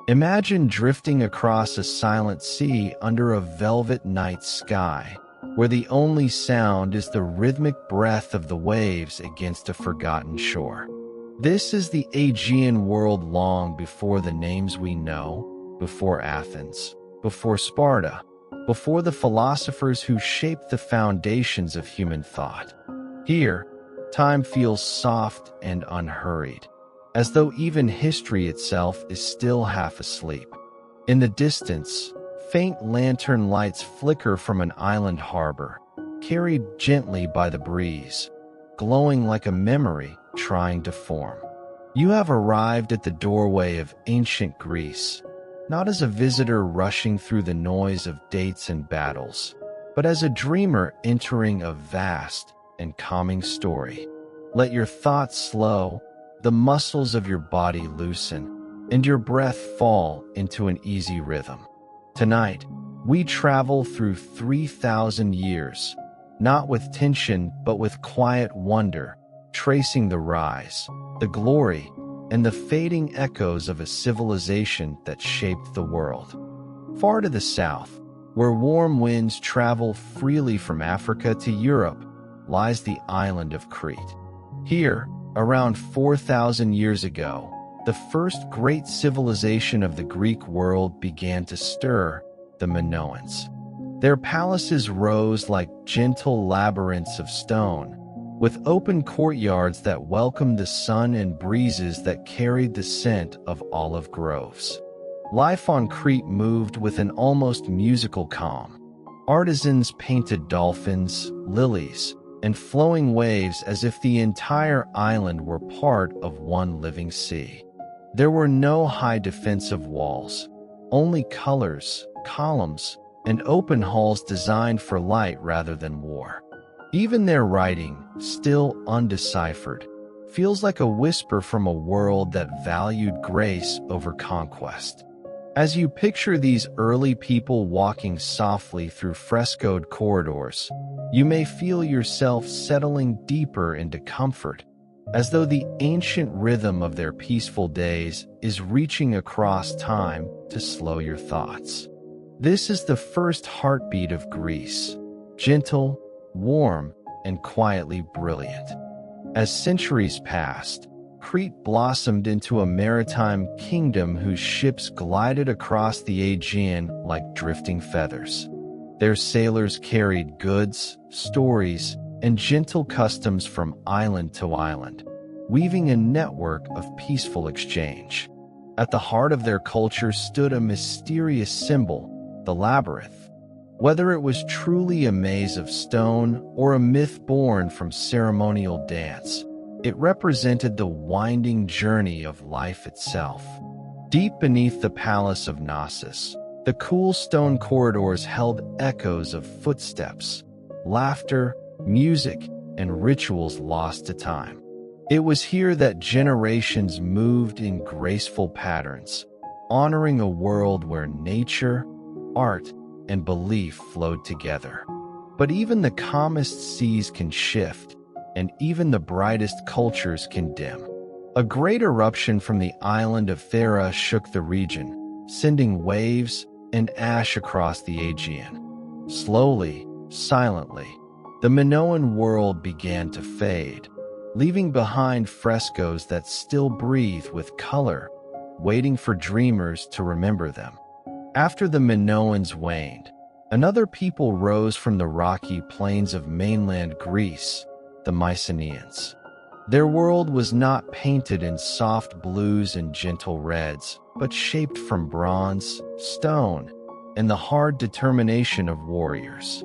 Imagine drifting across a silent sea under a velvet night sky, where the only sound is the rhythmic breath of the waves against a forgotten shore. This is the Aegean world long before the names we know, before Athens, before Sparta, before the philosophers who shaped the foundations of human thought. Here, time feels soft and unhurried, as though even history itself is still half asleep. In the distance, faint lantern lights flicker from an island harbor, carried gently by the breeze, glowing like a memory trying to form. You have arrived at the doorway of ancient Greece, not as a visitor rushing through the noise of dates and battles, but as a dreamer entering a vast and calming story. Let your thoughts slow, the muscles of your body loosen, and your breath fall into an easy rhythm. Tonight, we travel through 3,000 years, not with tension but with quiet wonder, tracing the rise, the glory, and the fading echoes of a civilization that shaped the world. Far to the south, where warm winds travel freely from Africa to Europe, lies the island of Crete. Here, around 4,000 years ago, the first great civilization of the Greek world began to stir, the Minoans. Their palaces rose like gentle labyrinths of stone, with open courtyards that welcomed the sun and breezes that carried the scent of olive groves. Life on Crete moved with an almost musical calm. Artisans painted dolphins, lilies, and flowing waves as if the entire island were part of one living sea. There were no high defensive walls, only colors, columns, and open halls designed for light rather than war. Even their writing, still undeciphered, feels like a whisper from a world that valued grace over conquest. As you picture these early people walking softly through frescoed corridors, you may feel yourself settling deeper into comfort, as though the ancient rhythm of their peaceful days is reaching across time to slow your thoughts. This is the first heartbeat of Greece, gentle, warm, and quietly brilliant. As centuries passed, Crete blossomed into a maritime kingdom whose ships glided across the Aegean like drifting feathers. Their sailors carried goods, stories, and gentle customs from island to island, weaving a network of peaceful exchange. At the heart of their culture stood a mysterious symbol, the labyrinth. Whether it was truly a maze of stone or a myth born from ceremonial dance, it represented the winding journey of life itself. Deep beneath the palace of Knossos, the cool stone corridors held echoes of footsteps, laughter, music, and rituals lost to time. It was here that generations moved in graceful patterns, honoring a world where nature, art, and belief flowed together. But even the calmest seas can shift, and even the brightest cultures can dim. A great eruption from the island of Thera shook the region, sending waves and ash across the Aegean. Slowly, silently, the Minoan world began to fade, leaving behind frescoes that still breathe with color, waiting for dreamers to remember them. After the Minoans waned, another people rose from the rocky plains of mainland Greece, the Mycenaeans. Their world was not painted in soft blues and gentle reds, but shaped from bronze, stone, and the hard determination of warriors.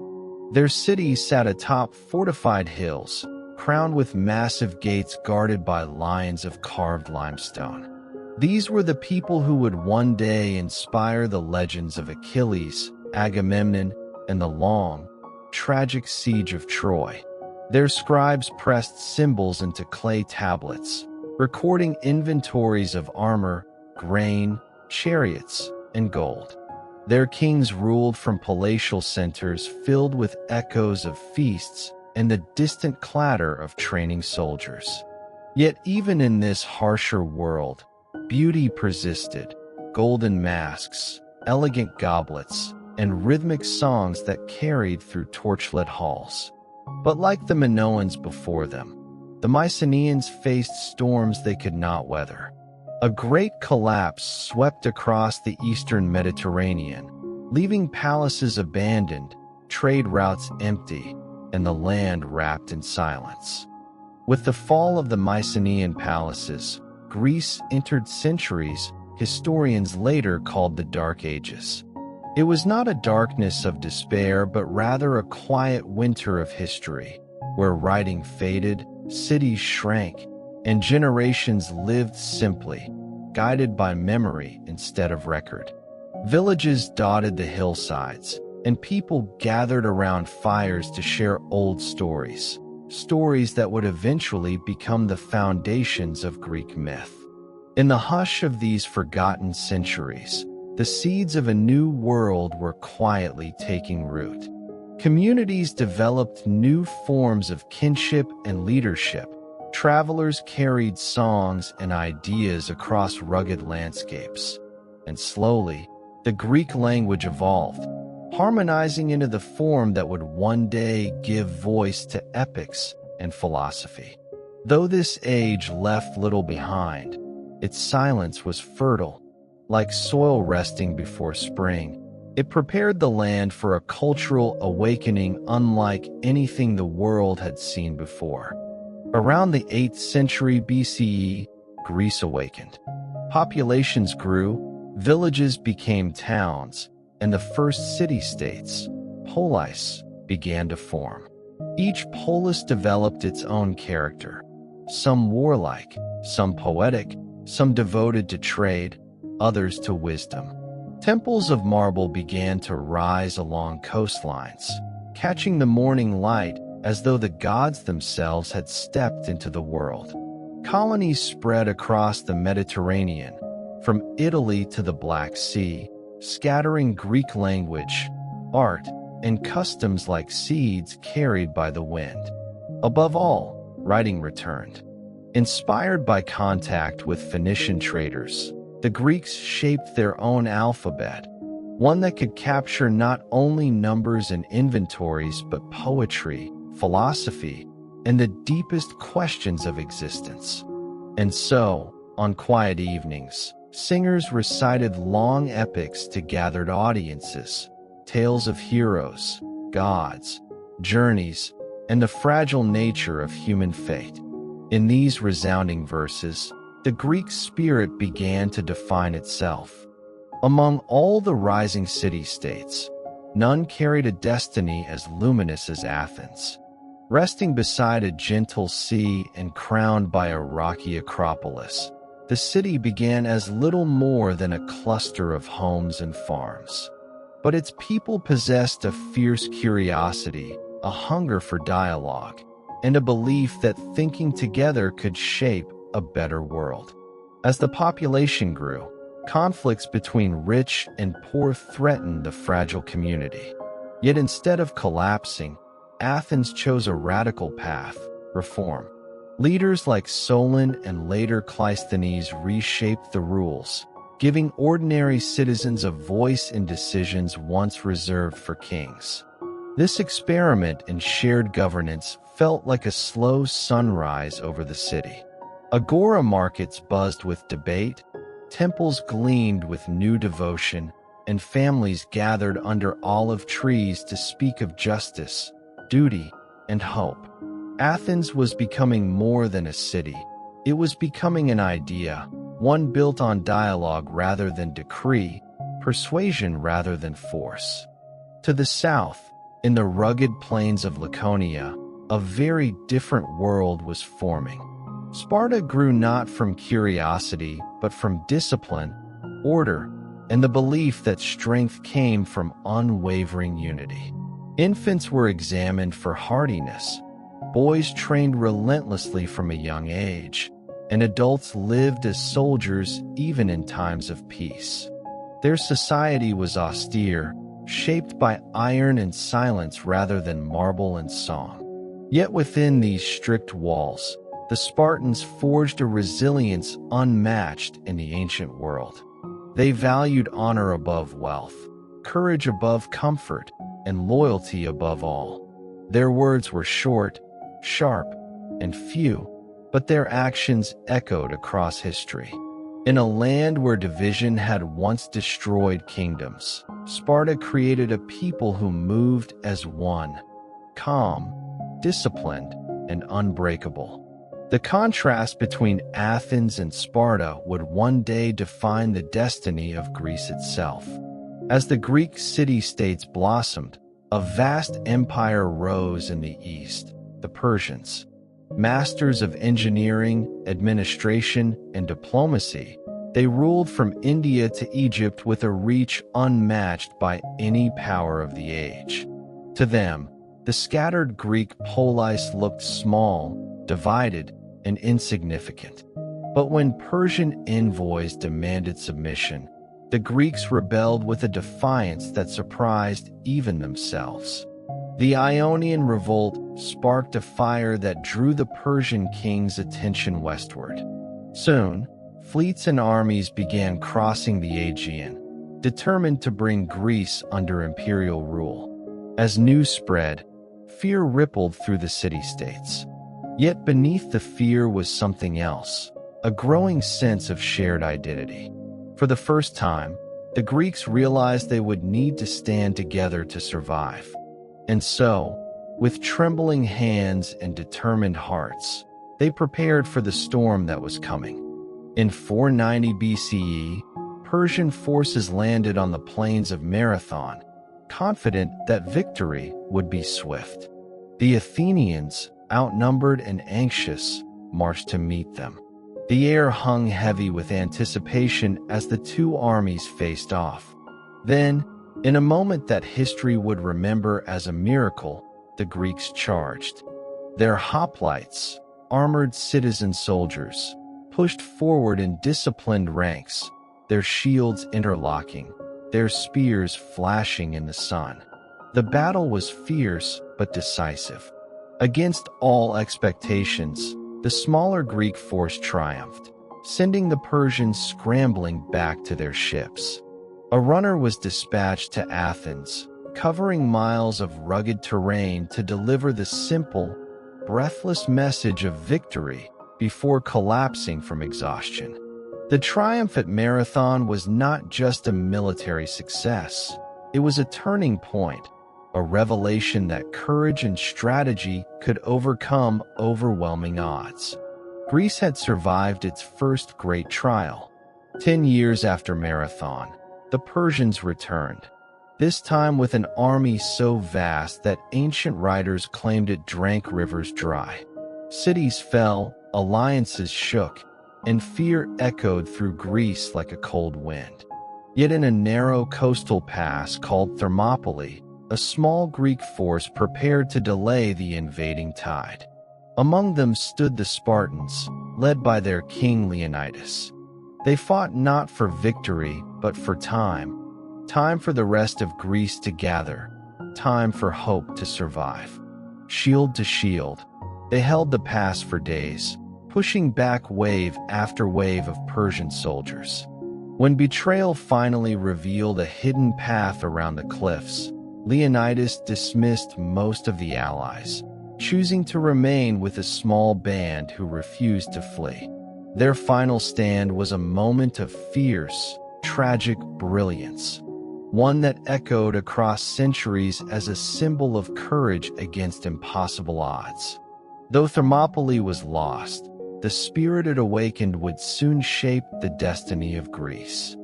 Their cities sat atop fortified hills, crowned with massive gates guarded by lions of carved limestone. These were the people who would one day inspire the legends of Achilles, Agamemnon, and the long, tragic siege of Troy. Their scribes pressed symbols into clay tablets, recording inventories of armor, grain, chariots, and gold. Their kings ruled from palatial centers filled with echoes of feasts and the distant clatter of training soldiers. Yet even in this harsher world, beauty persisted, golden masks, elegant goblets, and rhythmic songs that carried through torchlit halls. But like the Minoans before them, the Mycenaeans faced storms they could not weather. A great collapse swept across the eastern Mediterranean, leaving palaces abandoned, trade routes empty, and the land wrapped in silence. With the fall of the Mycenaean palaces, Greece entered centuries historians later called the Dark Ages. It was not a darkness of despair, but rather a quiet winter of history, where writing faded, cities shrank, and generations lived simply, guided by memory instead of record. Villages dotted the hillsides, and people gathered around fires to share old stories, stories that would eventually become the foundations of Greek myth. In the hush of these forgotten centuries, the seeds of a new world were quietly taking root. Communities developed new forms of kinship and leadership. Travelers carried songs and ideas across rugged landscapes. And slowly, the Greek language evolved, harmonizing into the form that would one day give voice to epics and philosophy. Though this age left little behind, its silence was fertile. Like soil resting before spring, it prepared the land for a cultural awakening unlike anything the world had seen before. Around the 8th century BCE, Greece awakened. Populations grew, villages became towns, and the first city-states, polis, began to form. Each polis developed its own character, some warlike, some poetic, some devoted to trade, others to wisdom. Temples of marble began to rise along coastlines, catching the morning light as though the gods themselves had stepped into the world. Colonies spread across the Mediterranean, from Italy to the Black Sea, scattering Greek language, art, and customs like seeds carried by the wind. Above all, writing returned. Inspired by contact with Phoenician traders, the Greeks shaped their own alphabet, one that could capture not only numbers and inventories but poetry, philosophy, and the deepest questions of existence. And so, on quiet evenings, singers recited long epics to gathered audiences, tales of heroes, gods, journeys, and the fragile nature of human fate. In these resounding verses, the Greek spirit began to define itself. Among all the rising city-states, none carried a destiny as luminous as Athens. Resting beside a gentle sea and crowned by a rocky acropolis, the city began as little more than a cluster of homes and farms. But its people possessed a fierce curiosity, a hunger for dialogue, and a belief that thinking together could shape a better world. As the population grew, conflicts between rich and poor threatened the fragile community. Yet instead of collapsing, Athens chose a radical path, reform. Leaders like Solon and later Cleisthenes reshaped the rules, giving ordinary citizens a voice in decisions once reserved for kings. This experiment in shared governance felt like a slow sunrise over the city. Agora markets buzzed with debate, temples gleamed with new devotion, and families gathered under olive trees to speak of justice, duty, and hope. Athens was becoming more than a city. It was becoming an idea, one built on dialogue rather than decree, persuasion rather than force. To the south, in the rugged plains of Laconia, a very different world was forming. Sparta grew not from curiosity, but from discipline, order, and the belief that strength came from unwavering unity. Infants were examined for hardiness, boys trained relentlessly from a young age, and adults lived as soldiers even in times of peace. Their society was austere, shaped by iron and silence rather than marble and song. Yet within these strict walls, the Spartans forged a resilience unmatched in the ancient world. They valued honor above wealth, courage above comfort, and loyalty above all. Their words were short, sharp, and few, but their actions echoed across history. In a land where division had once destroyed kingdoms, Sparta created a people who moved as one, calm, disciplined, and unbreakable. The contrast between Athens and Sparta would one day define the destiny of Greece itself. As the Greek city-states blossomed, a vast empire rose in the east, the Persians. Masters of engineering, administration, and diplomacy, they ruled from India to Egypt with a reach unmatched by any power of the age. To them, the scattered Greek polis looked small, divided, and insignificant. But when Persian envoys demanded submission, the Greeks rebelled with a defiance that surprised even themselves. The Ionian Revolt sparked a fire that drew the Persian king's attention westward. Soon, fleets and armies began crossing the Aegean, determined to bring Greece under imperial rule. As news spread, fear rippled through the city-states. Yet beneath the fear was something else, a growing sense of shared identity. For the first time, the Greeks realized they would need to stand together to survive. And so, with trembling hands and determined hearts, they prepared for the storm that was coming. In 490 BCE, Persian forces landed on the plains of Marathon, confident that victory would be swift. The Athenians, outnumbered and anxious, marched to meet them. The air hung heavy with anticipation as the two armies faced off. Then, in a moment that history would remember as a miracle, the Greeks charged. Their hoplites, armored citizen soldiers, pushed forward in disciplined ranks, their shields interlocking, their spears flashing in the sun. The battle was fierce but decisive. Against all expectations, the smaller Greek force triumphed, sending the Persians scrambling back to their ships. A runner was dispatched to Athens, covering miles of rugged terrain to deliver the simple, breathless message of victory before collapsing from exhaustion. The triumph at Marathon was not just a military success. It was a turning point, a revelation that courage and strategy could overcome overwhelming odds. Greece had survived its first great trial. 10 years after Marathon, the Persians returned, this time with an army so vast that ancient writers claimed it drank rivers dry. Cities fell, alliances shook, and fear echoed through Greece like a cold wind. Yet in a narrow coastal pass called Thermopylae, a small Greek force prepared to delay the invading tide. Among them stood the Spartans, led by their king Leonidas. They fought not for victory, but for time. Time for the rest of Greece to gather. Time for hope to survive. Shield to shield, they held the pass for days, pushing back wave after wave of Persian soldiers. When betrayal finally revealed a hidden path around the cliffs, Leonidas dismissed most of the allies, choosing to remain with a small band who refused to flee. Their final stand was a moment of fierce, tragic brilliance, one that echoed across centuries as a symbol of courage against impossible odds. Though Thermopylae was lost, the spirit it awakened would soon shape the destiny of Greece.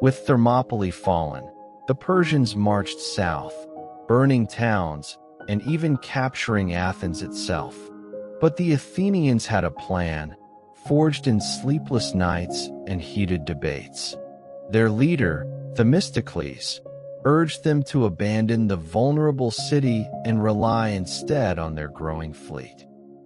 With Thermopylae fallen, the Persians marched south, burning towns and even capturing Athens itself. But the Athenians had a plan, forged in sleepless nights and heated debates. Their leader, Themistocles, urged them to abandon the vulnerable city and rely instead on their growing fleet.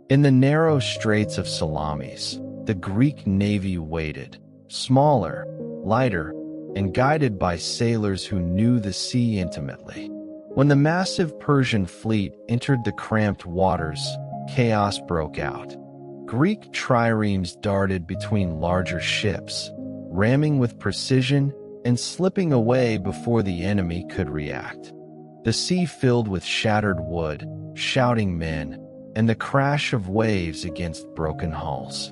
In the narrow straits of Salamis, the Greek navy waited, smaller, lighter, and guided by sailors who knew the sea intimately. When the massive Persian fleet entered the cramped waters, chaos broke out. Greek triremes darted between larger ships, ramming with precision and slipping away before the enemy could react. The sea filled with shattered wood, shouting men, and the crash of waves against broken hulls.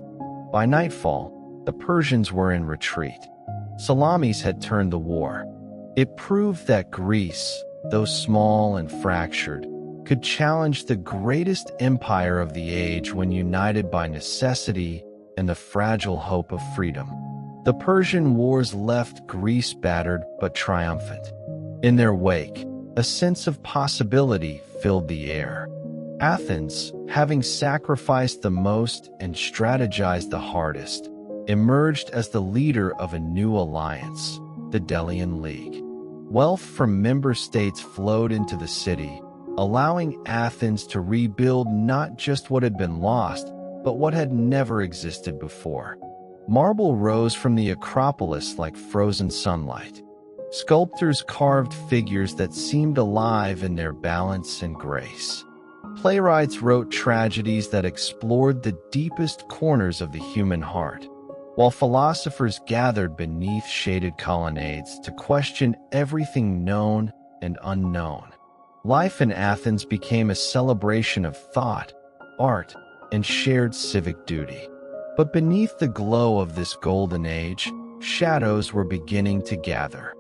By nightfall, the Persians were in retreat. Salamis had turned the war. It proved that Greece, though small and fractured, could challenge the greatest empire of the age when united by necessity and the fragile hope of freedom. The Persian wars left Greece battered but triumphant. In their wake, a sense of possibility filled the air. Athens, having sacrificed the most and strategized the hardest, emerged as the leader of a new alliance, the Delian League. Wealth from member states flowed into the city, allowing Athens to rebuild not just what had been lost, but what had never existed before. Marble rose from the Acropolis like frozen sunlight. Sculptors carved figures that seemed alive in their balance and grace. Playwrights wrote tragedies that explored the deepest corners of the human heart, while philosophers gathered beneath shaded colonnades to question everything known and unknown. Life in Athens became a celebration of thought, art, and shared civic duty. But beneath the glow of this golden age, shadows were beginning to gather.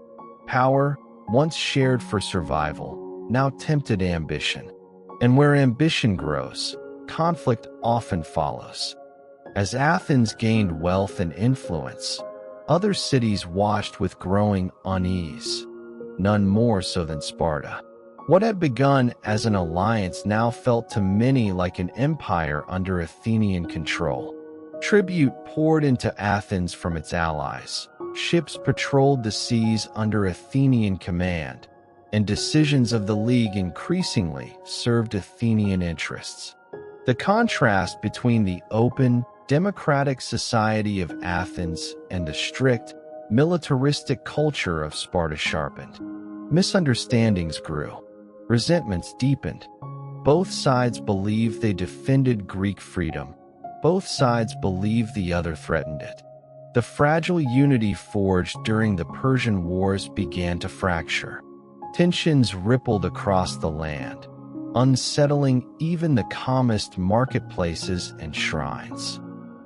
Power, once shared for survival, now tempted ambition. And where ambition grows, conflict often follows. As Athens gained wealth and influence, other cities watched with growing unease, none more so than Sparta. What had begun as an alliance now felt to many like an empire under Athenian control. Tribute poured into Athens from its allies. Ships patrolled the seas under Athenian command, and decisions of the League increasingly served Athenian interests. The contrast between the open, democratic society of Athens and the strict, militaristic culture of Sparta sharpened. Misunderstandings grew. Resentments deepened. Both sides believed they defended Greek freedom. Both sides believed the other threatened it. The fragile unity forged during the Persian Wars began to fracture. Tensions rippled across the land, unsettling even the calmest marketplaces and shrines.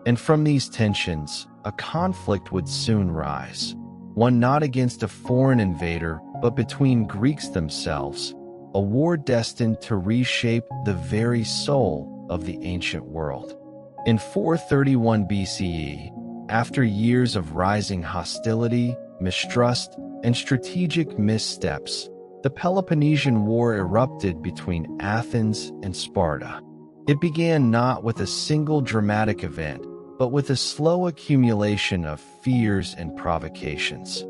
And from these tensions, a conflict would soon rise, one not against a foreign invader, but between Greeks themselves, a war destined to reshape the very soul of the ancient world. In 431 BCE, after years of rising hostility, mistrust, and strategic missteps, the Peloponnesian War erupted between Athens and Sparta. It began not with a single dramatic event, but with a slow accumulation of fears and provocations.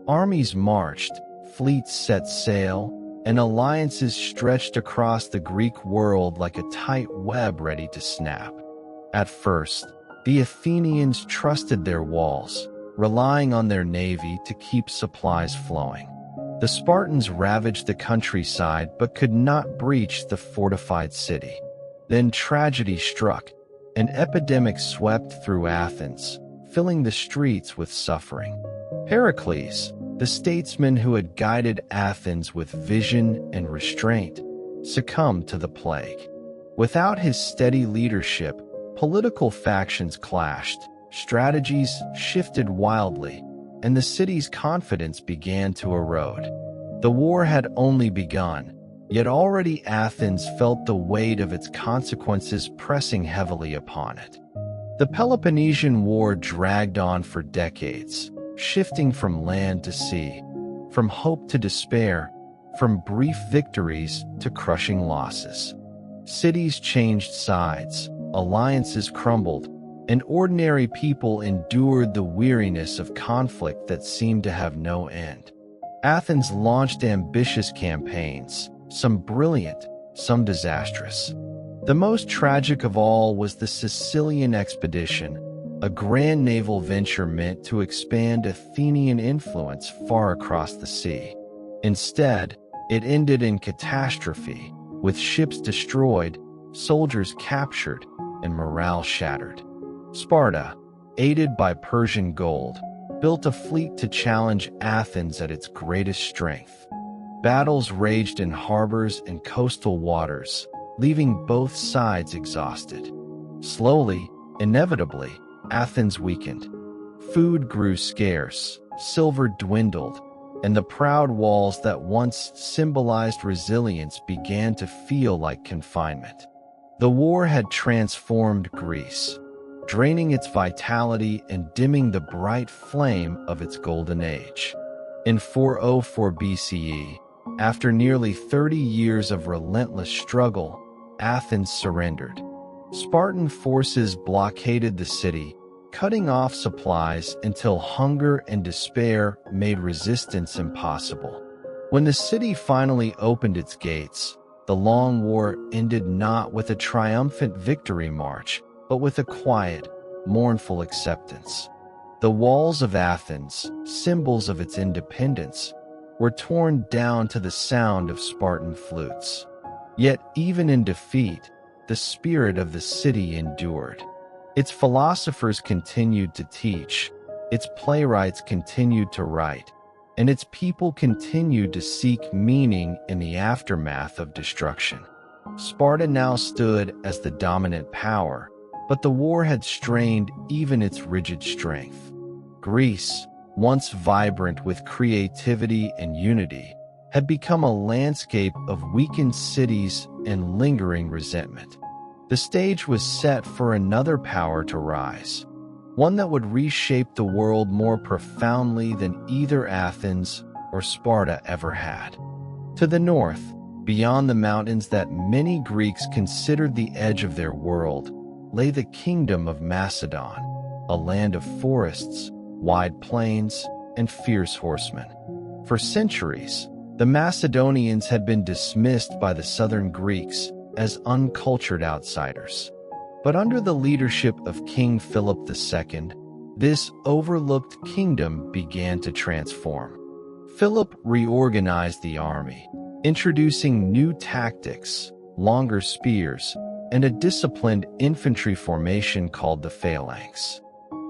Armies marched, fleets set sail, and alliances stretched across the Greek world like a tight web ready to snap. At first, the Athenians trusted their walls, relying on their navy to keep supplies flowing. The Spartans ravaged the countryside but could not breach the fortified city. Then tragedy struck. An epidemic swept through Athens, filling the streets with suffering. Pericles, the statesman who had guided Athens with vision and restraint, succumbed to the plague. Without his steady leadership, political factions clashed, strategies shifted wildly, and the city's confidence began to erode. The war had only begun, yet already Athens felt the weight of its consequences pressing heavily upon it. The Peloponnesian War dragged on for decades, shifting from land to sea, from hope to despair, from brief victories to crushing losses. Cities changed sides, alliances crumbled, and ordinary people endured the weariness of conflict that seemed to have no end. Athens launched ambitious campaigns, some brilliant, some disastrous. The most tragic of all was the Sicilian expedition, a grand naval venture meant to expand Athenian influence far across the sea. Instead, it ended in catastrophe, with ships destroyed, soldiers captured, and morale shattered. Sparta, aided by Persian gold, built a fleet to challenge Athens at its greatest strength. Battles raged in harbors and coastal waters, leaving both sides exhausted. Slowly, inevitably, Athens weakened. Food grew scarce, silver dwindled, and the proud walls that once symbolized resilience began to feel like confinement. The war had transformed Greece, draining its vitality and dimming the bright flame of its golden age. In 404 BCE, after nearly 30 years of relentless struggle, Athens surrendered. Spartan forces blockaded the city, cutting off supplies until hunger and despair made resistance impossible. When the city finally opened its gates, the long war ended not with a triumphant victory march, but with a quiet, mournful acceptance. The walls of Athens, symbols of its independence, were torn down to the sound of Spartan flutes. Yet even in defeat, the spirit of the city endured. Its philosophers continued to teach, its playwrights continued to write, and its people continued to seek meaning in the aftermath of destruction. Sparta now stood as the dominant power, but the war had strained even its rigid strength. Greece, once vibrant with creativity and unity, had become a landscape of weakened cities and lingering resentment. The stage was set for another power to rise, one that would reshape the world more profoundly than either Athens or Sparta ever had. To the north, beyond the mountains that many Greeks considered the edge of their world, lay the kingdom of Macedon, a land of forests, wide plains, and fierce horsemen. For centuries, the Macedonians had been dismissed by the southern Greeks as uncultured outsiders. But under the leadership of King Philip II, this overlooked kingdom began to transform. Philip reorganized the army, introducing new tactics, longer spears, and a disciplined infantry formation called the phalanx.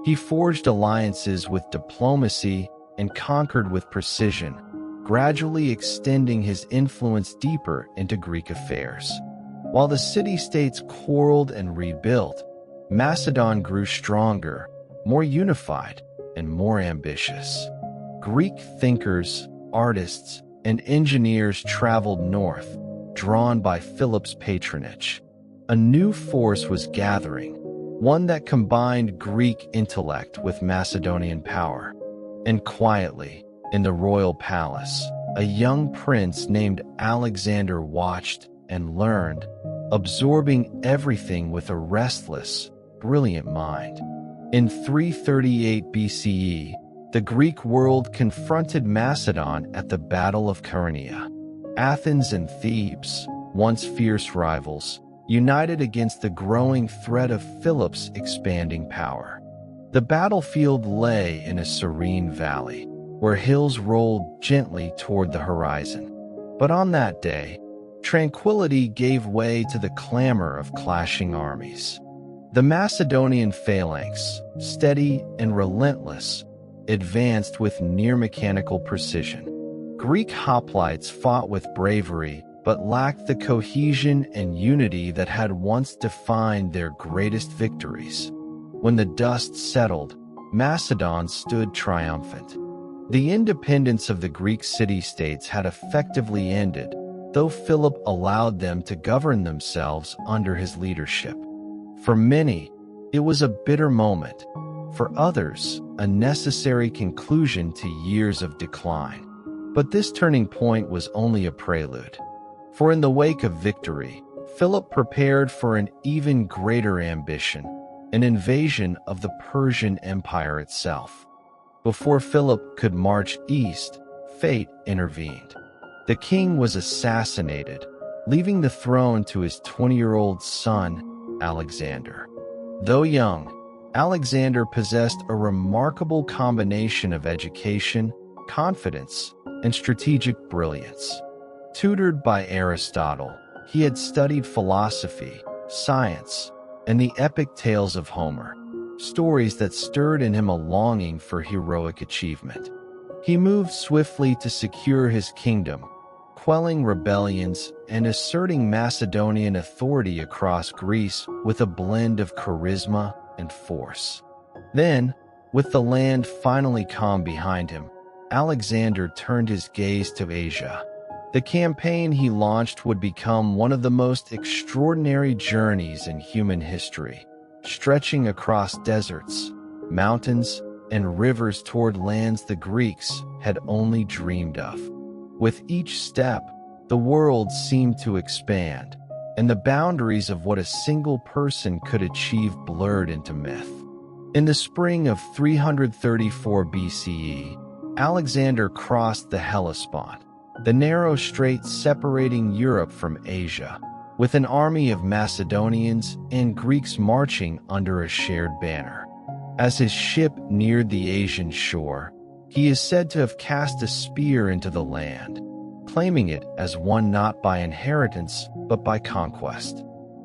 He forged alliances with diplomacy and conquered with precision, gradually extending his influence deeper into Greek affairs. While the city-states quarreled and rebuilt, Macedon grew stronger, more unified, and more ambitious. Greek thinkers, artists, and engineers traveled north, drawn by Philip's patronage. A new force was gathering, one that combined Greek intellect with Macedonian power. And quietly, in the royal palace, a young prince named Alexander watched and learned, absorbing everything with a restless, brilliant mind. In 338 BCE, the Greek world confronted Macedon at the Battle of Chaeronea. Athens and Thebes, once fierce rivals, united against the growing threat of Philip's expanding power. The battlefield lay in a serene valley, where hills rolled gently toward the horizon. But on that day, tranquility gave way to the clamor of clashing armies. The Macedonian phalanx, steady and relentless, advanced with near-mechanical precision. Greek hoplites fought with bravery but lacked the cohesion and unity that had once defined their greatest victories. When the dust settled, Macedon stood triumphant. The independence of the Greek city-states had effectively ended, though Philip allowed them to govern themselves under his leadership. For many, it was a bitter moment. For others, a necessary conclusion to years of decline. But this turning point was only a prelude. For in the wake of victory, Philip prepared for an even greater ambition, an invasion of the Persian Empire itself. Before Philip could march east, fate intervened. The king was assassinated, leaving the throne to his 20-year-old son, Alexander. Though young, Alexander possessed a remarkable combination of education, confidence, and strategic brilliance. Tutored by Aristotle, he had studied philosophy, science, and the epic tales of Homer. stories that stirred in him a longing for heroic achievement. He moved swiftly to secure his kingdom, quelling rebellions and asserting Macedonian authority across Greece with a blend of charisma and force. Then, with the land finally calm behind him, Alexander turned his gaze to Asia. The campaign he launched would become one of the most extraordinary journeys in human history, stretching across deserts, mountains, and rivers toward lands the Greeks had only dreamed of. With each step, the world seemed to expand, and the boundaries of what a single person could achieve blurred into myth. In the spring of 334 BCE, Alexander crossed the Hellespont, the narrow strait separating Europe from Asia, with an army of Macedonians and Greeks marching under a shared banner. As his ship neared the Asian shore, he is said to have cast a spear into the land, claiming it as one not by inheritance but by conquest.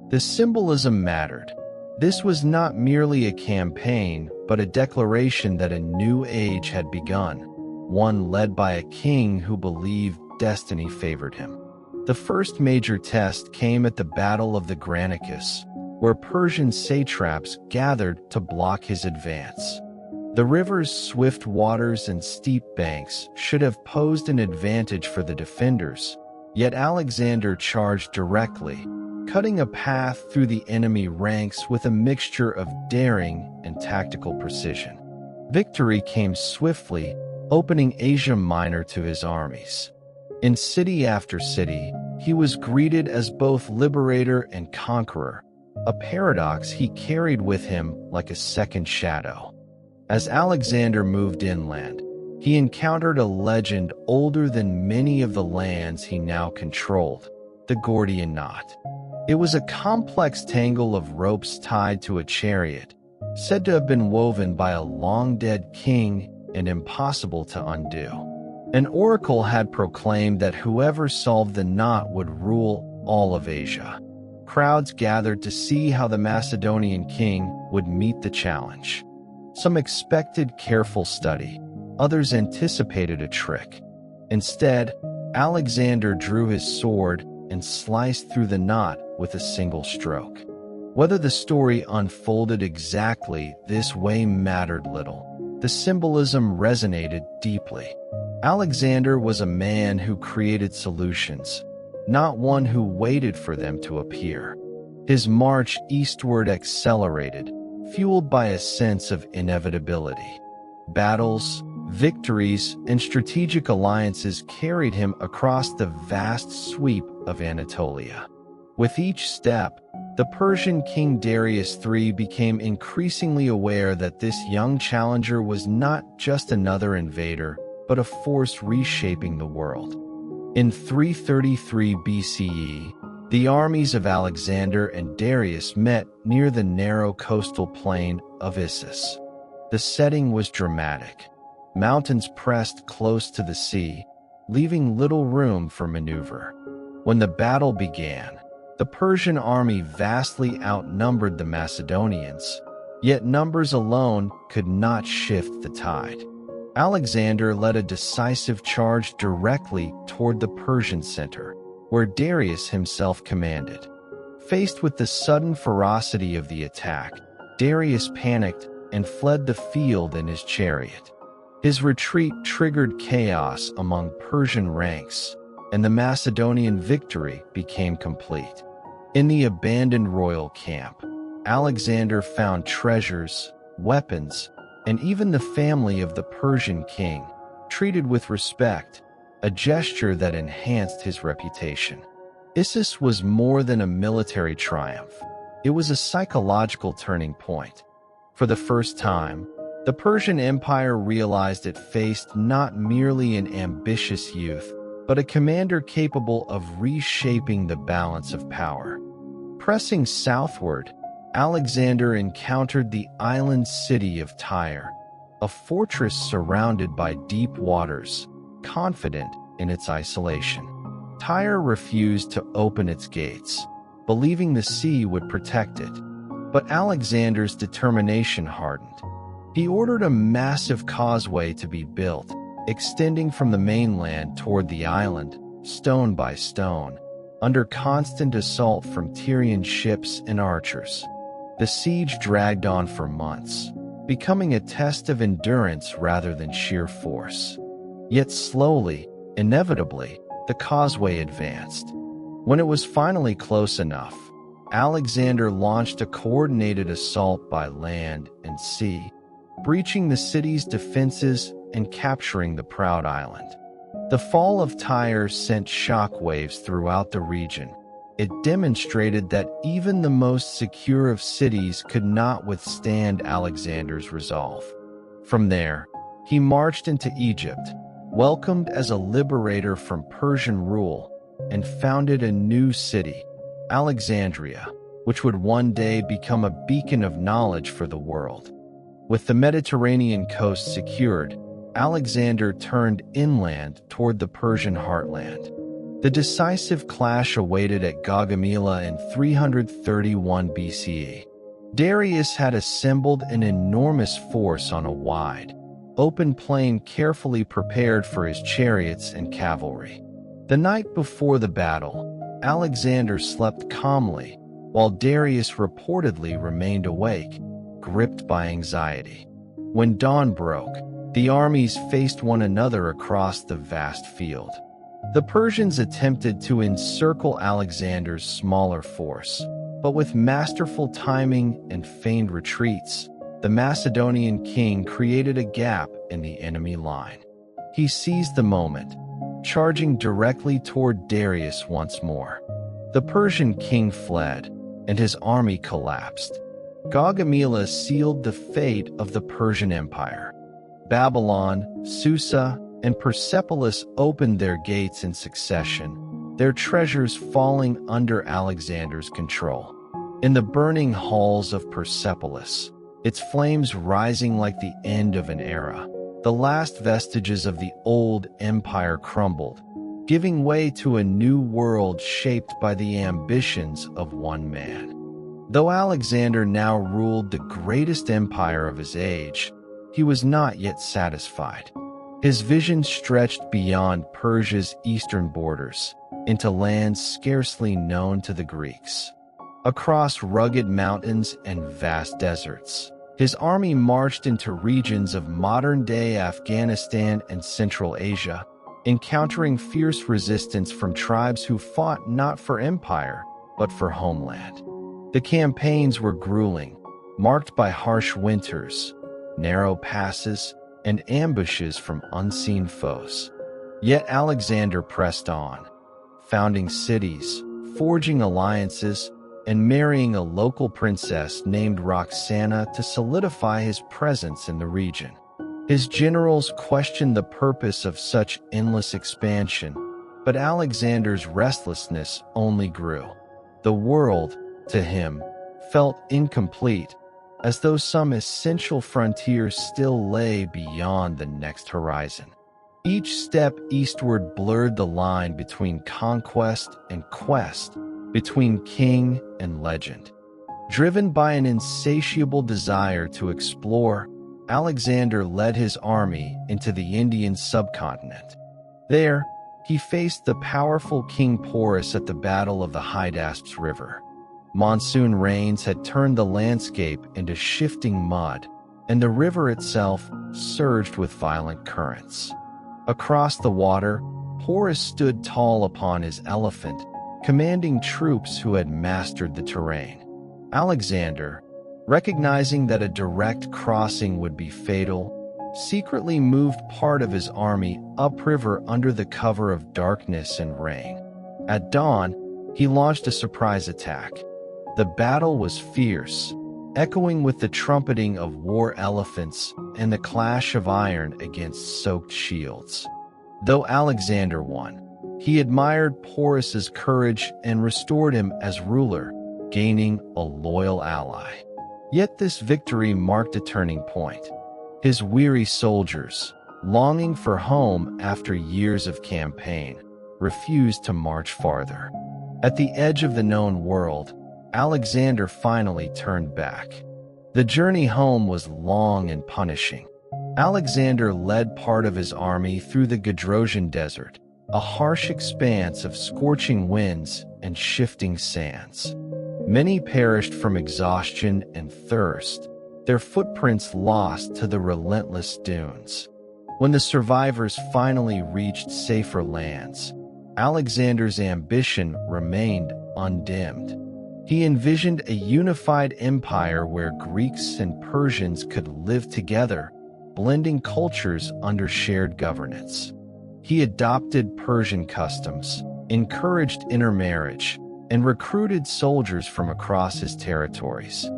The symbolism mattered. This was not merely a campaign, but a declaration that a new age had begun, one led by a king who believed destiny favored him. The first major test came at the Battle of the Granicus, where Persian satraps gathered to block his advance. The river's swift waters and steep banks should have posed an advantage for the defenders, yet Alexander charged directly, cutting a path through the enemy ranks with a mixture of daring and tactical precision. Victory came swiftly, opening Asia Minor to his armies. In city after city, he was greeted as both liberator and conqueror, a paradox he carried with him like a second shadow. As Alexander moved inland, he encountered a legend older than many of the lands he now controlled, the Gordian knot. It was a complex tangle of ropes tied to a chariot, said to have been woven by a long-dead king and impossible to undo. An oracle had proclaimed that whoever solved the knot would rule all of Asia. Crowds gathered to see how the Macedonian king would meet the challenge. Some expected careful study, others anticipated a trick. Instead, Alexander drew his sword and sliced through the knot with a single stroke. Whether the story unfolded exactly this way mattered little. The symbolism resonated deeply. Alexander was a man who created solutions, not one who waited for them to appear. His march eastward accelerated, fueled by a sense of inevitability. Battles, victories, and strategic alliances carried him across the vast sweep of Anatolia. With each step, the Persian king Darius III became increasingly aware that this young challenger was not just another invader, but a force reshaping the world. In 333 BCE, the armies of Alexander and Darius met near the narrow coastal plain of Issus. The setting was dramatic. Mountains pressed close to the sea, leaving little room for maneuver. When the battle began, the Persian army vastly outnumbered the Macedonians, yet numbers alone could not shift the tide. Alexander led a decisive charge directly toward the Persian center, where Darius himself commanded. Faced with the sudden ferocity of the attack, Darius panicked and fled the field in his chariot. His retreat triggered chaos among Persian ranks, and the Macedonian victory became complete. In the abandoned royal camp, Alexander found treasures, weapons, and even the family of the Persian king, treated with respect, a gesture that enhanced his reputation. Issus was more than a military triumph. It was a psychological turning point. For the first time, the Persian Empire realized it faced not merely an ambitious youth, but a commander capable of reshaping the balance of power. Pressing southward, Alexander encountered the island city of Tyre, a fortress surrounded by deep waters, confident in its isolation. Tyre refused to open its gates, believing the sea would protect it. But Alexander's determination hardened. He ordered a massive causeway to be built, extending from the mainland toward the island, stone by stone, under constant assault from Tyrian ships and archers. The siege dragged on for months, becoming a test of endurance rather than sheer force. Yet slowly, inevitably, the causeway advanced. When it was finally close enough, Alexander launched a coordinated assault by land and sea, breaching the city's defenses and capturing the proud island. The fall of Tyre sent shockwaves throughout the region. It demonstrated that even the most secure of cities could not withstand Alexander's resolve. From there, he marched into Egypt, welcomed as a liberator from Persian rule, and founded a new city, Alexandria, which would one day become a beacon of knowledge for the world. With the Mediterranean coast secured, Alexander turned inland toward the Persian heartland. The decisive clash awaited at Gaugamela in 331 BCE. Darius had assembled an enormous force on a wide, open plain carefully prepared for his chariots and cavalry. The night before the battle, Alexander slept calmly, while Darius reportedly remained awake, gripped by anxiety. When dawn broke, the armies faced one another across the vast field. The Persians attempted to encircle Alexander's smaller force, but with masterful timing and feigned retreats, the Macedonian king created a gap in the enemy line. He seized the moment, charging directly toward Darius once more. The Persian king fled, and his army collapsed. Gaugamela sealed the fate of the Persian Empire. Babylon, Susa, and Persepolis opened their gates in succession, their treasures falling under Alexander's control. In the burning halls of Persepolis, its flames rising like the end of an era, the last vestiges of the old empire crumbled, giving way to a new world shaped by the ambitions of one man. Though Alexander now ruled the greatest empire of his age, he was not yet satisfied. His vision stretched beyond Persia's eastern borders, into lands scarcely known to the Greeks. Across rugged mountains and vast deserts, his army marched into regions of modern-day Afghanistan and Central Asia, encountering fierce resistance from tribes who fought not for empire, but for homeland. The campaigns were grueling, marked by harsh winters, narrow passes, and ambushes from unseen foes. Yet Alexander pressed on, founding cities, forging alliances, and marrying a local princess named Roxana to solidify his presence in the region. His generals questioned the purpose of such endless expansion, but Alexander's restlessness only grew. The world, to him, felt incomplete, as though some essential frontier still lay beyond the next horizon. Each step eastward blurred the line between conquest and quest, between king and legend. Driven by an insatiable desire to explore, Alexander led his army into the Indian subcontinent. There, he faced the powerful King Porus at the Battle of the Hydaspes River. Monsoon rains had turned the landscape into shifting mud, and the river itself surged with violent currents. Across the water, Porus stood tall upon his elephant, commanding troops who had mastered the terrain. Alexander, recognizing that a direct crossing would be fatal, secretly moved part of his army upriver under the cover of darkness and rain. At dawn, he launched a surprise attack. The battle was fierce, echoing with the trumpeting of war elephants and the clash of iron against soaked shields. Though Alexander won, he admired Porus's courage and restored him as ruler, gaining a loyal ally. Yet this victory marked a turning point. His weary soldiers, longing for home after years of campaign, refused to march farther. At the edge of the known world, Alexander finally turned back. The journey home was long and punishing. Alexander led part of his army through the Gedrosian Desert, a harsh expanse of scorching winds and shifting sands. Many perished from exhaustion and thirst, their footprints lost to the relentless dunes. When the survivors finally reached safer lands, Alexander's ambition remained undimmed. He envisioned a unified empire where Greeks and Persians could live together, blending cultures under shared governance. He adopted Persian customs, encouraged intermarriage, and recruited soldiers from across his territories.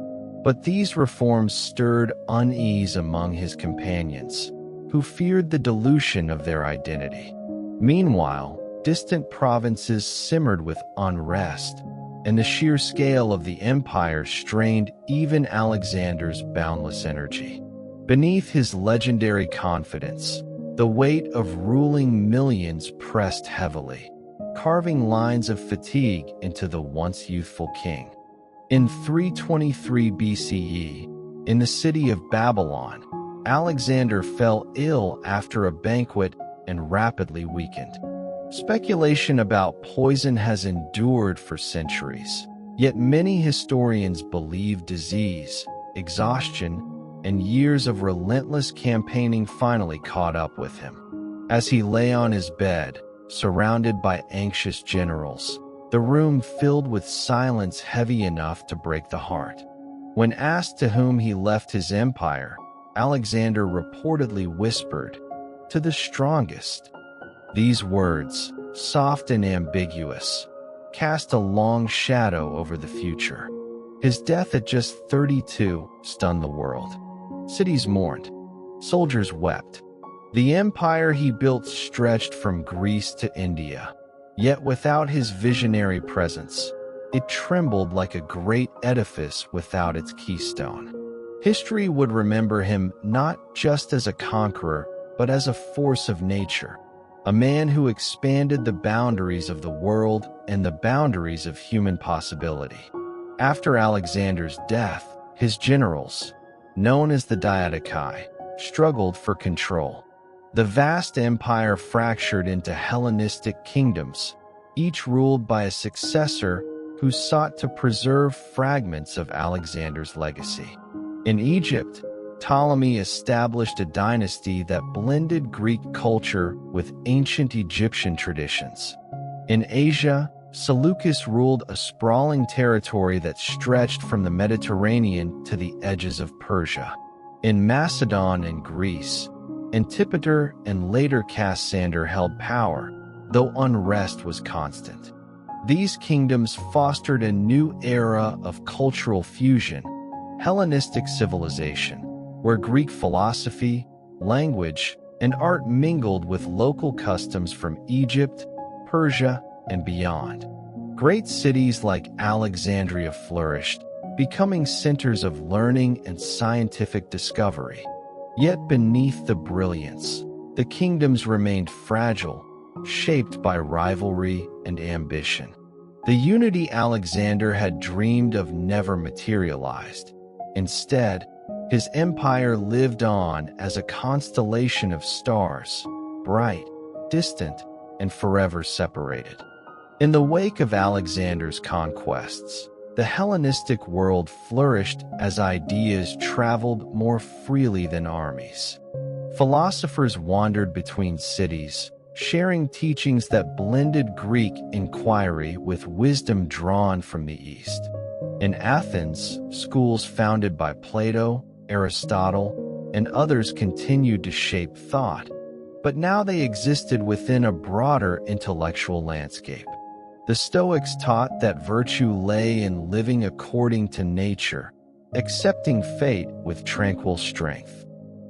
But these reforms stirred unease among his companions, who feared the dilution of their identity. Meanwhile, distant provinces simmered with unrest, and the sheer scale of the empire strained even Alexander's boundless energy. Beneath his legendary confidence, the weight of ruling millions pressed heavily, carving lines of fatigue into the once youthful king. In 323 BCE, in the city of Babylon, Alexander fell ill after a banquet and rapidly weakened. Speculation about poison has endured for centuries, yet many historians believe disease, exhaustion, and years of relentless campaigning finally caught up with him. As he lay on his bed, surrounded by anxious generals, the room filled with silence heavy enough to break the heart. When asked to whom he left his empire, Alexander reportedly whispered, "To the strongest." These words, soft and ambiguous, cast a long shadow over the future. His death at just 32 stunned the world. Cities mourned. Soldiers wept. The empire he built stretched from Greece to India. Yet without his visionary presence, it trembled like a great edifice without its keystone. History would remember him not just as a conqueror, but as a force of nature, a man who expanded the boundaries of the world and the boundaries of human possibility. After Alexander's death, his generals, known as the Diadochi, struggled for control. The vast empire fractured into Hellenistic kingdoms, each ruled by a successor who sought to preserve fragments of Alexander's legacy. In Egypt, Ptolemy established a dynasty that blended Greek culture with ancient Egyptian traditions. In Asia, Seleucus ruled a sprawling territory that stretched from the Mediterranean to the edges of Persia. In Macedon and Greece, Antipater and later Cassander held power, though unrest was constant. These kingdoms fostered a new era of cultural fusion, Hellenistic civilization, where Greek philosophy, language, and art mingled with local customs from Egypt, Persia, and beyond. Great cities like Alexandria flourished, becoming centers of learning and scientific discovery. Yet beneath the brilliance, the kingdoms remained fragile, shaped by rivalry and ambition. The unity Alexander had dreamed of never materialized. Instead, his empire lived on as a constellation of stars, bright, distant, and forever separated. In the wake of Alexander's conquests, the Hellenistic world flourished as ideas traveled more freely than armies. Philosophers wandered between cities, sharing teachings that blended Greek inquiry with wisdom drawn from the East. In Athens, schools founded by Plato, Aristotle, and others continued to shape thought, but now they existed within a broader intellectual landscape. The Stoics taught that virtue lay in living according to nature, accepting fate with tranquil strength.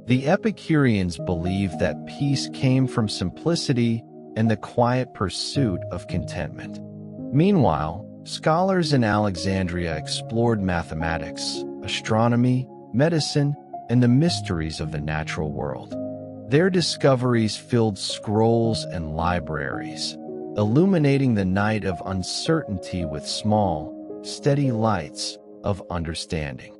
The Epicureans believed that peace came from simplicity and the quiet pursuit of contentment. Meanwhile, scholars in Alexandria explored mathematics, astronomy, medicine, and the mysteries of the natural world. Their discoveries filled scrolls and libraries, illuminating the night of uncertainty with small, steady lights of understanding.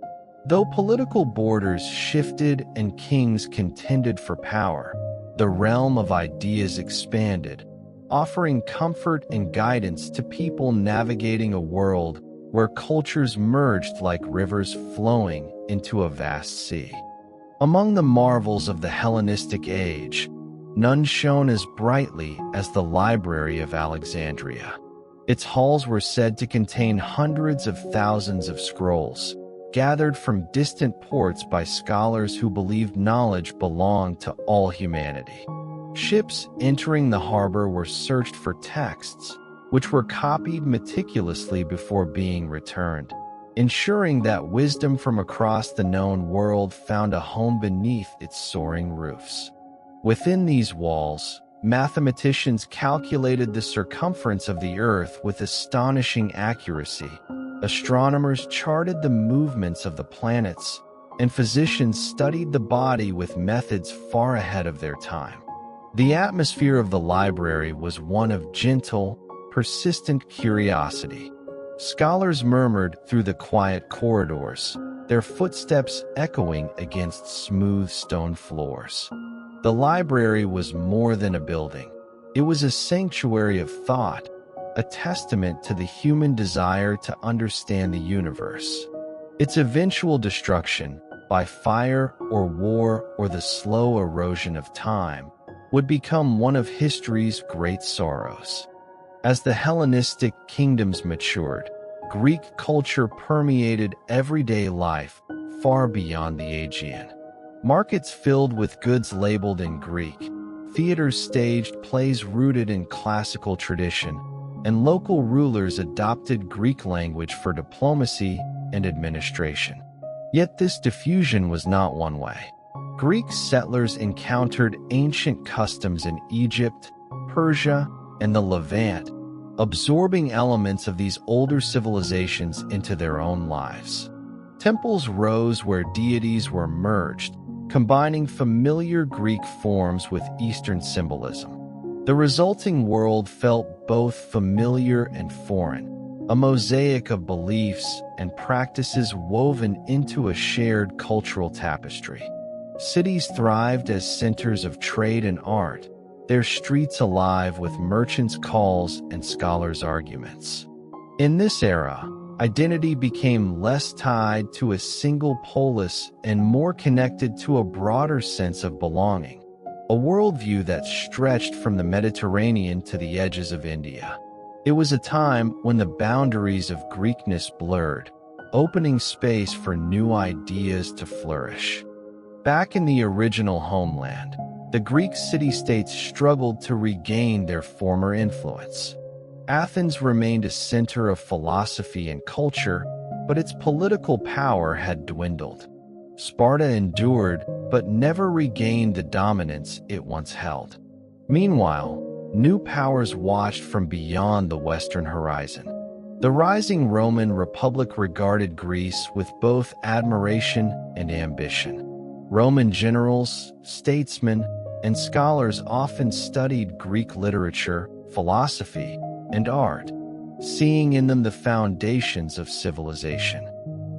Though political borders shifted and kings contended for power, the realm of ideas expanded, offering comfort and guidance to people navigating a world where cultures merged like rivers flowing into a vast sea. Among the marvels of the Hellenistic age, none shone as brightly as the Library of Alexandria. Its halls were said to contain hundreds of thousands of scrolls, gathered from distant ports by scholars who believed knowledge belonged to all humanity. Ships entering the harbor were searched for texts, which were copied meticulously before being returned, ensuring that wisdom from across the known world found a home beneath its soaring roofs. Within these walls, mathematicians calculated the circumference of the Earth with astonishing accuracy. Astronomers charted the movements of the planets, and physicians studied the body with methods far ahead of their time. The atmosphere of the library was one of gentle, persistent curiosity. Scholars murmured through the quiet corridors, their footsteps echoing against smooth stone floors. The library was more than a building. It was a sanctuary of thought, a testament to the human desire to understand the universe. Its eventual destruction, by fire or war or the slow erosion of time, would become one of history's great sorrows. As the Hellenistic kingdoms matured, Greek culture permeated everyday life far beyond the Aegean. Markets filled with goods labeled in Greek, theaters staged plays rooted in classical tradition, and local rulers adopted Greek language for diplomacy and administration. Yet this diffusion was not one way. Greek settlers encountered ancient customs in Egypt, Persia, and the Levant, absorbing elements of these older civilizations into their own lives. Temples rose where deities were merged, combining familiar Greek forms with Eastern symbolism. The resulting world felt both familiar and foreign, a mosaic of beliefs and practices woven into a shared cultural tapestry. Cities thrived as centers of trade and art, their streets alive with merchants' calls and scholars' arguments. In this era, identity became less tied to a single polis and more connected to a broader sense of belonging, a worldview that stretched from the Mediterranean to the edges of India. It was a time when the boundaries of Greekness blurred, opening space for new ideas to flourish. Back in the original homeland, the Greek city-states struggled to regain their former influence. Athens remained a center of philosophy and culture, but its political power had dwindled. Sparta endured, but never regained the dominance it once held. Meanwhile, new powers watched from beyond the western horizon. The rising Roman Republic regarded Greece with both admiration and ambition. Roman generals, statesmen, and scholars often studied Greek literature, philosophy, and art, seeing in them the foundations of civilization.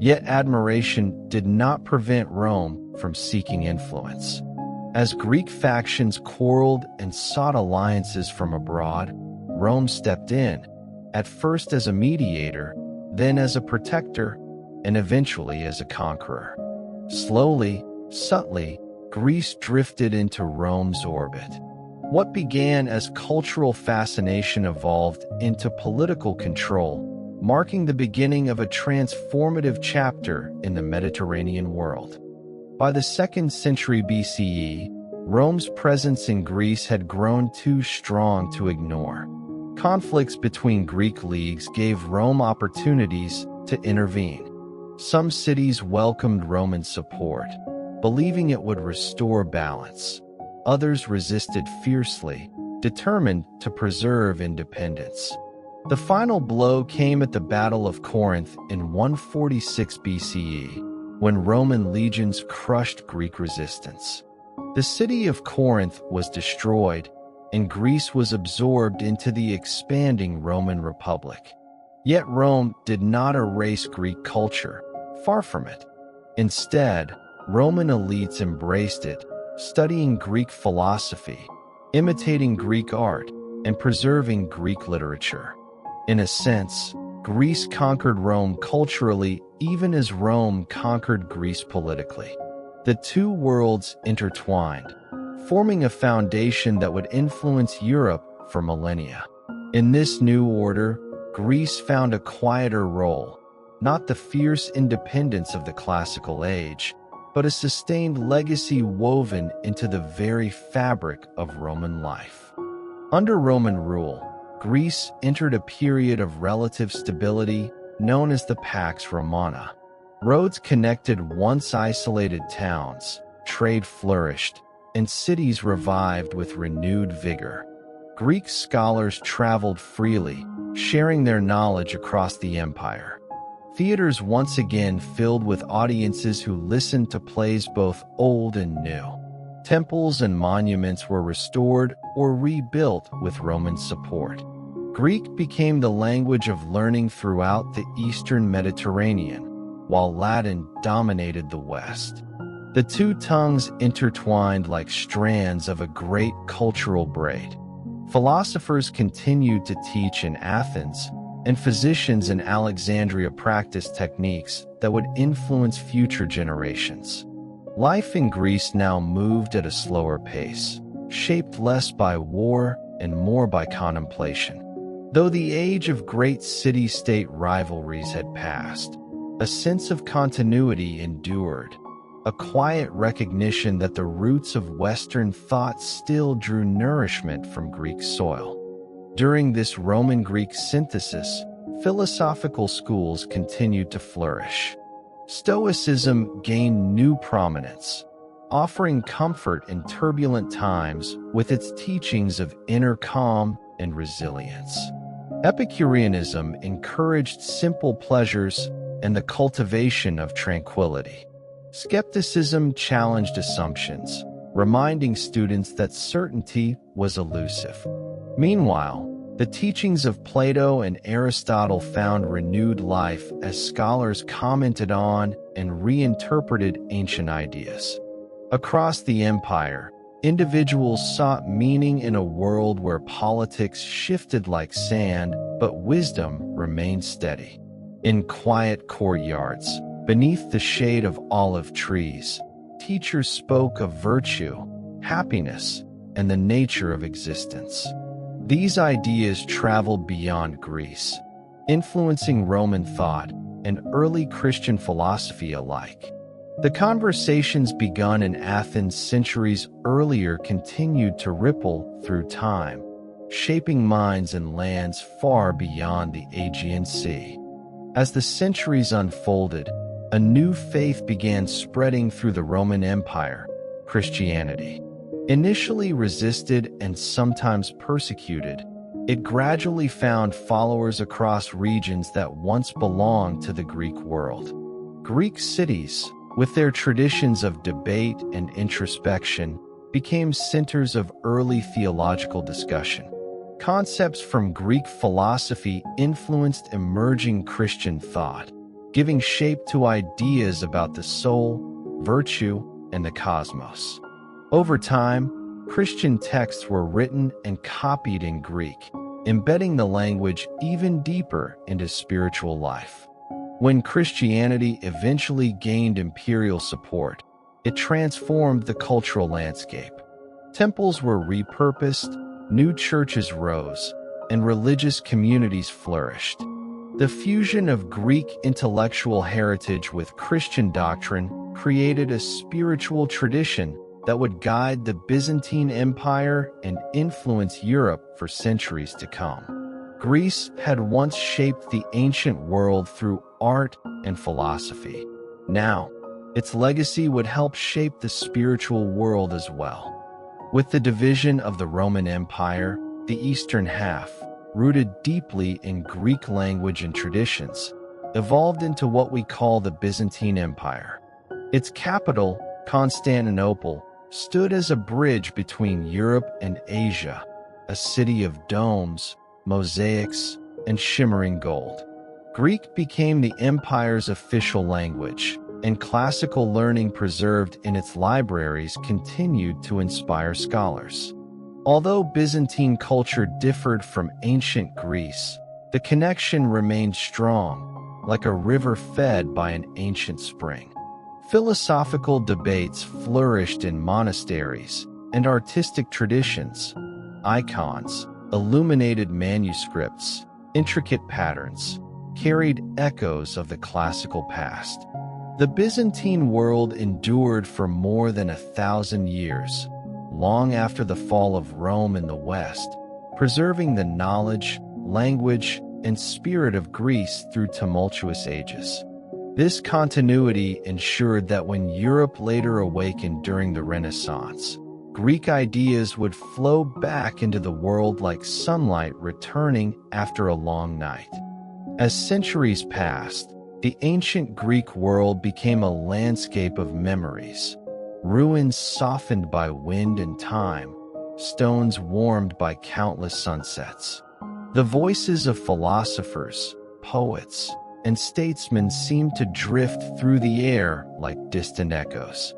Yet admiration did not prevent Rome from seeking influence. As Greek factions quarreled and sought alliances from abroad, Rome stepped in, at first as a mediator, then as a protector, and eventually as a conqueror. Slowly, subtly, Greece drifted into Rome's orbit. What began as cultural fascination evolved into political control, marking the beginning of a transformative chapter in the Mediterranean world. By the 2nd century BCE, Rome's presence in Greece had grown too strong to ignore. Conflicts between Greek leagues gave Rome opportunities to intervene. Some cities welcomed Roman support, believing it would restore balance. Others resisted fiercely, determined to preserve independence. The final blow came at the Battle of Corinth in 146 BCE, when Roman legions crushed Greek resistance. The city of Corinth was destroyed, and Greece was absorbed into the expanding Roman Republic. Yet Rome did not erase Greek culture, far from it. Instead, Roman elites embraced it, studying Greek philosophy, imitating Greek art, and preserving Greek literature. In a sense, Greece conquered Rome culturally even as Rome conquered Greece politically. The two worlds intertwined, forming a foundation that would influence Europe for millennia. In this new order, Greece found a quieter role, not the fierce independence of the classical age, but a sustained legacy woven into the very fabric of Roman life. Under Roman rule, Greece entered a period of relative stability known as the Pax Romana. Roads connected once isolated towns, trade flourished, and cities revived with renewed vigor. Greek scholars traveled freely, sharing their knowledge across the empire. Theaters once again filled with audiences who listened to plays both old and new. Temples and monuments were restored or rebuilt with Roman support. Greek became the language of learning throughout the Eastern Mediterranean, while Latin dominated the West. The two tongues intertwined like strands of a great cultural braid. Philosophers continued to teach in Athens, and physicians in Alexandria practiced techniques that would influence future generations. Life in Greece now moved at a slower pace, shaped less by war and more by contemplation. Though the age of great city-state rivalries had passed, a sense of continuity endured, a quiet recognition that the roots of Western thought still drew nourishment from Greek soil. During this Roman-Greek synthesis, philosophical schools continued to flourish. Stoicism gained new prominence, offering comfort in turbulent times with its teachings of inner calm and resilience. Epicureanism encouraged simple pleasures and the cultivation of tranquility. Skepticism challenged assumptions, reminding students that certainty was elusive. Meanwhile, the teachings of Plato and Aristotle found renewed life as scholars commented on and reinterpreted ancient ideas. Across the empire, individuals sought meaning in a world where politics shifted like sand, but wisdom remained steady. In quiet courtyards, beneath the shade of olive trees, teachers spoke of virtue, happiness, and the nature of existence. These ideas traveled beyond Greece, influencing Roman thought and early Christian philosophy alike. The conversations begun in Athens centuries earlier continued to ripple through time, shaping minds in lands far beyond the Aegean Sea. As the centuries unfolded, a new faith began spreading through the Roman Empire, Christianity. Initially resisted and sometimes persecuted, it gradually found followers across regions that once belonged to the Greek world. Greek cities, with their traditions of debate and introspection, became centers of early theological discussion. Concepts from Greek philosophy influenced emerging Christian thought, giving shape to ideas about the soul, virtue, and the cosmos. Over time, Christian texts were written and copied in Greek, embedding the language even deeper into spiritual life. When Christianity eventually gained imperial support, it transformed the cultural landscape. Temples were repurposed, new churches rose, and religious communities flourished. The fusion of Greek intellectual heritage with Christian doctrine created a spiritual tradition that would guide the Byzantine Empire and influence Europe for centuries to come. Greece had once shaped the ancient world through art and philosophy. Now, its legacy would help shape the spiritual world as well. With the division of the Roman Empire, the eastern half, rooted deeply in Greek language and traditions, evolved into what we call the Byzantine Empire. Its capital, Constantinople, stood as a bridge between Europe and Asia, a city of domes, mosaics, and shimmering gold. Greek became the empire's official language, and classical learning preserved in its libraries continued to inspire scholars. Although Byzantine culture differed from ancient Greece, the connection remained strong, like a river fed by an ancient spring. Philosophical debates flourished in monasteries, and artistic traditions, icons, illuminated manuscripts, intricate patterns, carried echoes of the classical past. The Byzantine world endured for more than 1,000 years, long after the fall of Rome in the West, preserving the knowledge, language, and spirit of Greece through tumultuous ages. This continuity ensured that when Europe later awakened during the Renaissance, Greek ideas would flow back into the world like sunlight returning after a long night. As centuries passed, the ancient Greek world became a landscape of memories, ruins softened by wind and time, stones warmed by countless sunsets. The voices of philosophers, poets, and statesmen seemed to drift through the air like distant echoes.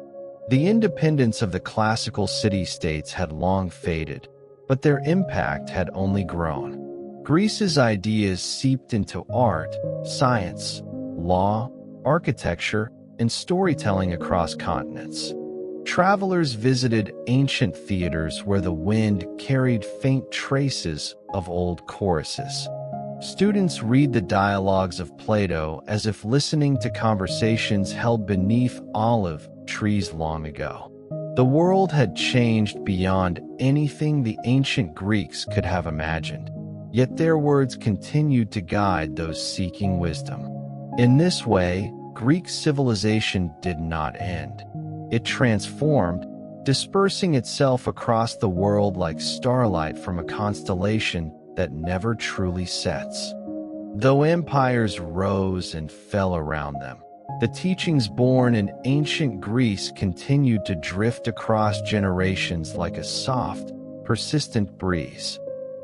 The independence of the classical city-states had long faded, but their impact had only grown. Greece's ideas seeped into art, science, law, architecture, and storytelling across continents. Travelers visited ancient theaters where the wind carried faint traces of old choruses. Students read the dialogues of Plato as if listening to conversations held beneath olive trees long ago. The world had changed beyond anything the ancient Greeks could have imagined, yet their words continued to guide those seeking wisdom. In this way, Greek civilization did not end. It transformed, dispersing itself across the world like starlight from a constellation that never truly sets. Though empires rose and fell around them, the teachings born in ancient Greece continued to drift across generations like a soft, persistent breeze.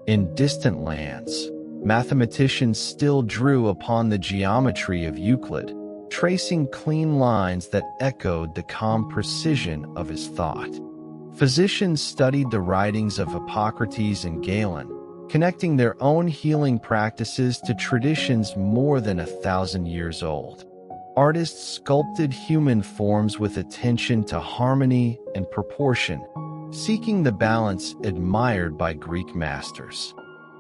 In distant lands, mathematicians still drew upon the geometry of Euclid, tracing clean lines that echoed the calm precision of his thought. Physicians studied the writings of Hippocrates and Galen, connecting their own healing practices to traditions more than 1,000 years old. Artists sculpted human forms with attention to harmony and proportion, seeking the balance admired by Greek masters.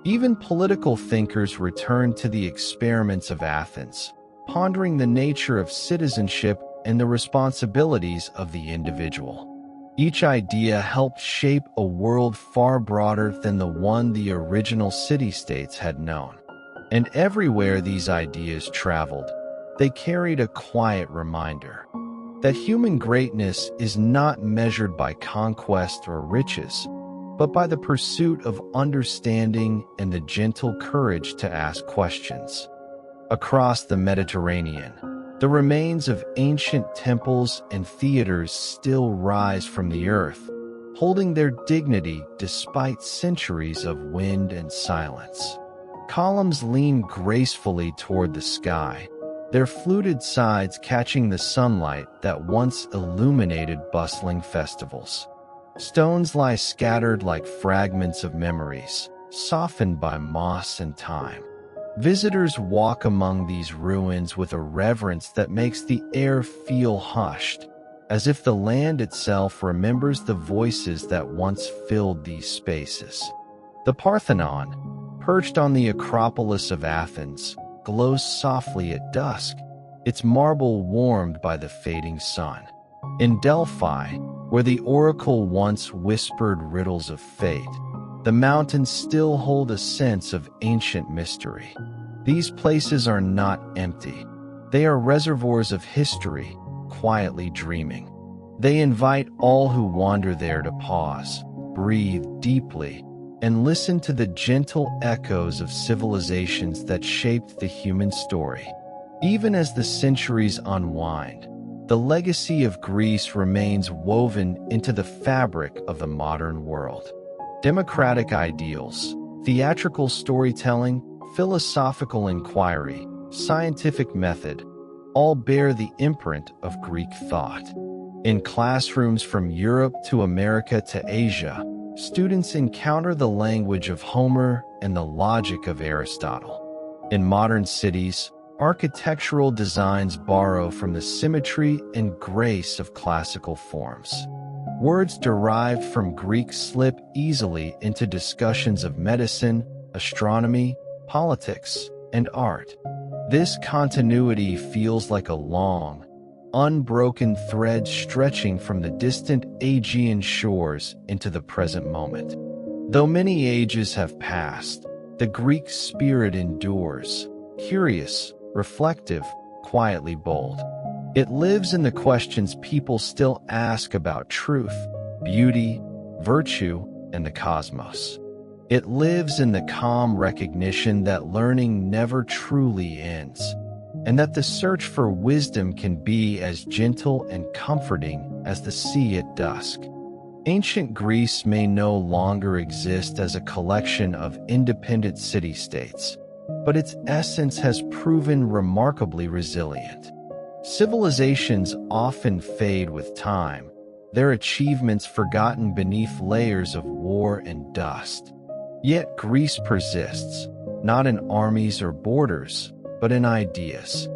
Even political thinkers returned to the experiments of Athens, pondering the nature of citizenship and the responsibilities of the individual. Each idea helped shape a world far broader than the one the original city-states had known. And everywhere these ideas traveled, they carried a quiet reminder that human greatness is not measured by conquest or riches, but by the pursuit of understanding and the gentle courage to ask questions. Across the Mediterranean, the remains of ancient temples and theaters still rise from the earth, holding their dignity despite centuries of wind and silence. Columns lean gracefully toward the sky, their fluted sides catching the sunlight that once illuminated bustling festivals. Stones lie scattered like fragments of memories, softened by moss and time. Visitors walk among these ruins with a reverence that makes the air feel hushed, as if the land itself remembers the voices that once filled these spaces. The Parthenon, perched on the Acropolis of Athens, glows softly at dusk, its marble warmed by the fading sun. In Delphi, where the oracle once whispered riddles of fate, the mountains still hold a sense of ancient mystery. These places are not empty. They are reservoirs of history, quietly dreaming. They invite all who wander there to pause, breathe deeply, and listen to the gentle echoes of civilizations that shaped the human story. Even as the centuries unwind, the legacy of Greece remains woven into the fabric of the modern world. Democratic ideals, theatrical storytelling, philosophical inquiry, scientific method, all bear the imprint of Greek thought. In classrooms from Europe to America to Asia, students encounter the language of Homer and the logic of Aristotle. In modern cities, architectural designs borrow from the symmetry and grace of classical forms. Words derived from Greek slip easily into discussions of medicine, astronomy, politics, and art. This continuity feels like a long, unbroken thread stretching from the distant Aegean shores into the present moment. Though many ages have passed, the Greek spirit endures, curious, reflective, quietly bold. It lives in the questions people still ask about truth, beauty, virtue, and the cosmos. It lives in the calm recognition that learning never truly ends, and that the search for wisdom can be as gentle and comforting as the sea at dusk. Ancient Greece may no longer exist as a collection of independent city-states, but its essence has proven remarkably resilient. Civilizations often fade with time, their achievements forgotten beneath layers of war and dust. Yet Greece persists, not in armies or borders, but in ideas.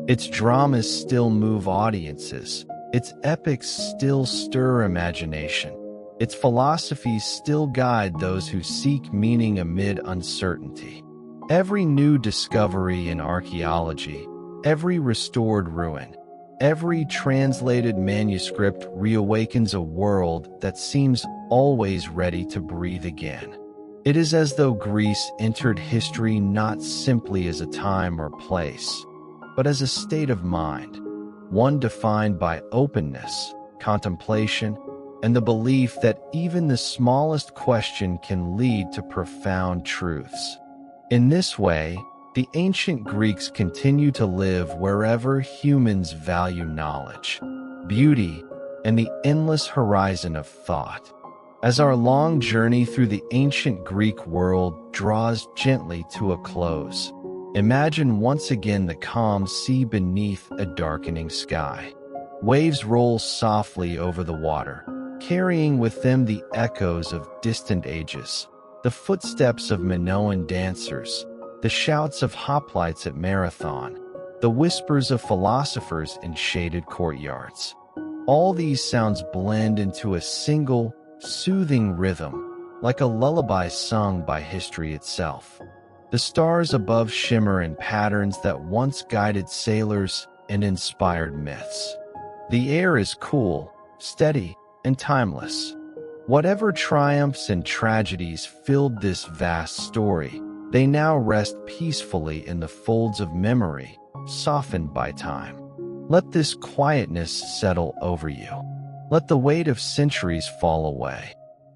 Its dramas still move audiences, its epics still stir imagination, its philosophies still guide those who seek meaning amid uncertainty. Every new discovery in archaeology, every restored ruin, every translated manuscript reawakens a world that seems always ready to breathe again. It is as though Greece entered history not simply as a time or place, but as a state of mind, one defined by openness, contemplation, and the belief that even the smallest question can lead to profound truths. In this way, the ancient Greeks continue to live wherever humans value knowledge, beauty, and the endless horizon of thought. As our long journey through the ancient Greek world draws gently to a close, imagine once again the calm sea beneath a darkening sky. Waves roll softly over the water, carrying with them the echoes of distant ages, the footsteps of Minoan dancers, the shouts of hoplites at Marathon, the whispers of philosophers in shaded courtyards. All these sounds blend into a single, soothing rhythm, like a lullaby sung by history itself. The stars above shimmer in patterns that once guided sailors and inspired myths. The air is cool, steady, and timeless. Whatever triumphs and tragedies filled this vast story, they now rest peacefully in the folds of memory, softened by time. Let this quietness settle over you. Let the weight of centuries fall away.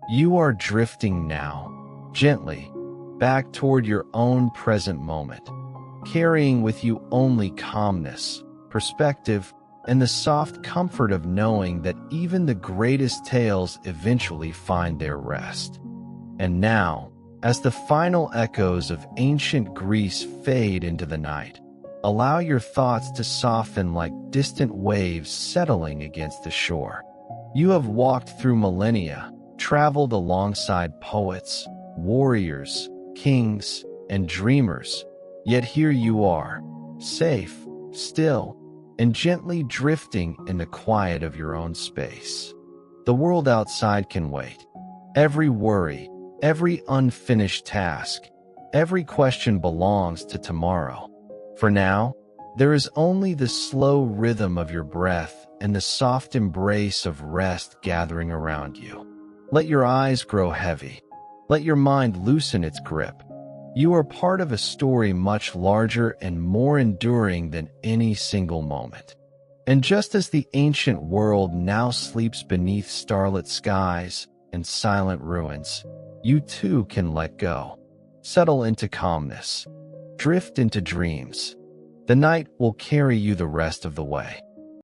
You are drifting now, gently, back toward your own present moment, carrying with you only calmness, perspective, and the soft comfort of knowing that even the greatest tales eventually find their rest. And now, as the final echoes of ancient Greece fade into the night, allow your thoughts to soften like distant waves settling against the shore. You have walked through millennia, traveled alongside poets, warriors, kings, and dreamers, yet here you are, safe, still, and gently drifting in the quiet of your own space. The world outside can wait. Every worry, every unfinished task, every question belongs to tomorrow. For now, there is only the slow rhythm of your breath and the soft embrace of rest gathering around you. Let your eyes grow heavy. Let your mind loosen its grip. You are part of a story much larger and more enduring than any single moment. And just as the ancient world now sleeps beneath starlit skies and silent ruins, you too can let go. Settle into calmness. Drift into dreams. The night will carry you the rest of the way.